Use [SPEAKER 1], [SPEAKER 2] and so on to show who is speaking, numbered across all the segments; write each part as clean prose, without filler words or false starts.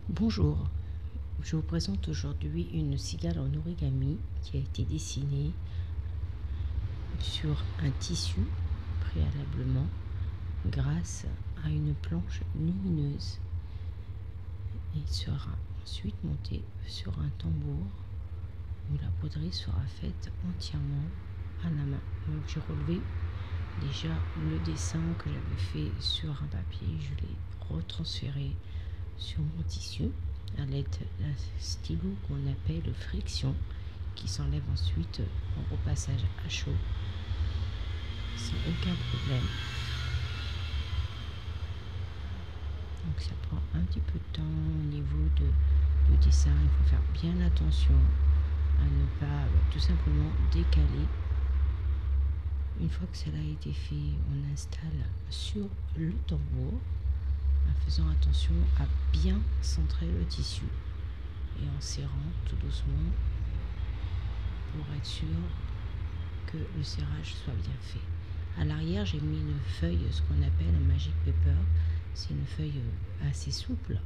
[SPEAKER 1] Bonjour, je vous présente aujourd'hui une cigale en origami qui a été dessinée sur un tissu préalablement grâce à une planche lumineuse et sera ensuite montée sur un tambour où la broderie sera faite entièrement à la main. Donc j'ai relevé déjà le dessin que j'avais fait sur un papier, je l'ai retransféré sur mon tissu à l'aide d'un stylo qu'on appelle friction qui s'enlève ensuite au repassage à chaud sans aucun problème. Donc ça prend un petit peu de temps au niveau du dessin, il faut faire bien attention à ne pas tout simplement décaler. Une fois que cela a été fait, on installe sur le tambour en faisant attention à bien centrer le tissu et en serrant tout doucement pour être sûr que le serrage soit bien fait. À l'arrière, j'ai mis une feuille, ce qu'on appelle un magic paper. C'est une feuille assez souple,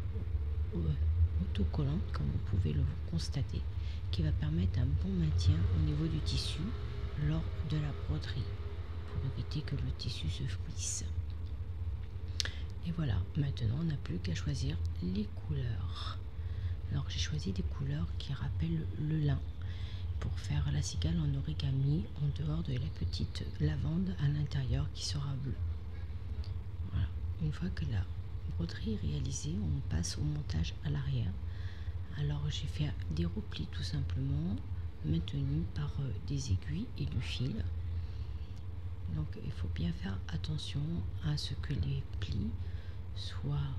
[SPEAKER 1] autocollante, comme vous pouvez le constater, qui va permettre un bon maintien au niveau du tissu lors de la broderie, pour éviter que le tissu se fouisse. Et voilà, maintenant on n'a plus qu'à choisir les couleurs. Alors j'ai choisi des couleurs qui rappellent le lin pour faire la cigale en origami en dehors de la petite lavande à l'intérieur qui sera bleue. Voilà. Une fois que la broderie est réalisée, on passe au montage à l'arrière. Alors j'ai fait des replis tout simplement maintenus par des aiguilles et du fil. Donc il faut bien faire attention à ce que les plis soient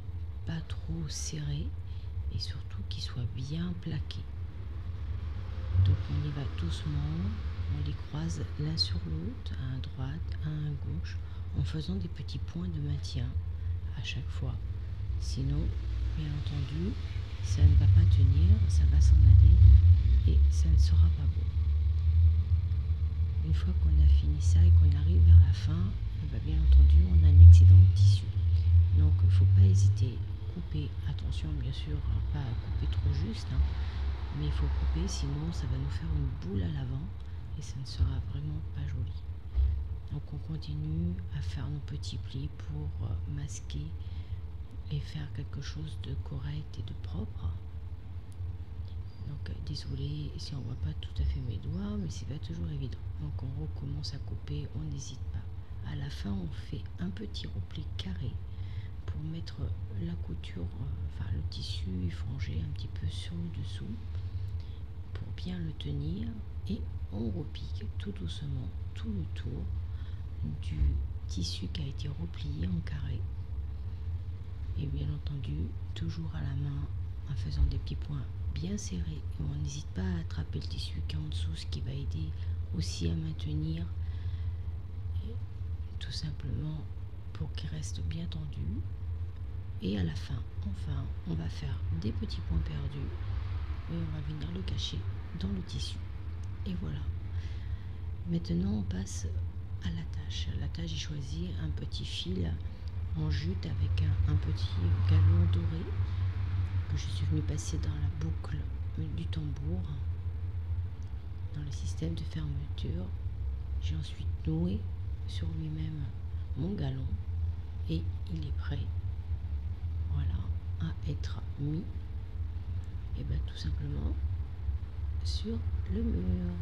[SPEAKER 1] pas trop serrés et surtout qu'ils soient bien plaqués. Donc on y va doucement, on les croise l'un sur l'autre, un à droite, un à gauche, en faisant des petits points de maintien à chaque fois. Sinon, bien entendu, ça ne va pas tenir, ça va s'en aller et ça ne sera pas beau. Une fois qu'on a fini ça et qu'on arrive vers la fin, bien entendu, on a un excédent de tissu. Donc il ne faut pas hésiter, couper, attention bien sûr, pas à couper trop juste, mais il faut couper, sinon ça va nous faire une boule à l'avant et ça ne sera vraiment pas joli. Donc on continue à faire nos petits plis pour masquer et faire quelque chose de correct et de propre. Donc désolé si on ne voit pas tout à fait mes doigts, mais c'est pas toujours évident. Donc on recommence à couper, on n'hésite pas. À la fin, on fait un petit repli carré pour mettre la couture, le tissu frangé un petit peu sur le dessous pour bien le tenir, et on repique tout doucement tout le tour du tissu qui a été replié en carré. Et bien entendu, toujours à la main en faisant des petits points bien serrés, et on n'hésite pas à attraper le tissu qui est en dessous, ce qui va aider aussi à maintenir, et tout simplement pour qu'il reste bien tendu. Et à la fin, enfin, on va faire des petits points perdus et on va venir le cacher dans le tissu. Et voilà. Maintenant, on passe à l'attache. À l'attache, j'ai choisi un petit fil en jute avec un petit galon doré que je suis venue passer dans la boucle du tambour, dans le système de fermeture. J'ai ensuite noué sur lui-même mon galon et il est prêt, voilà, à être mis, et tout simplement sur le mur.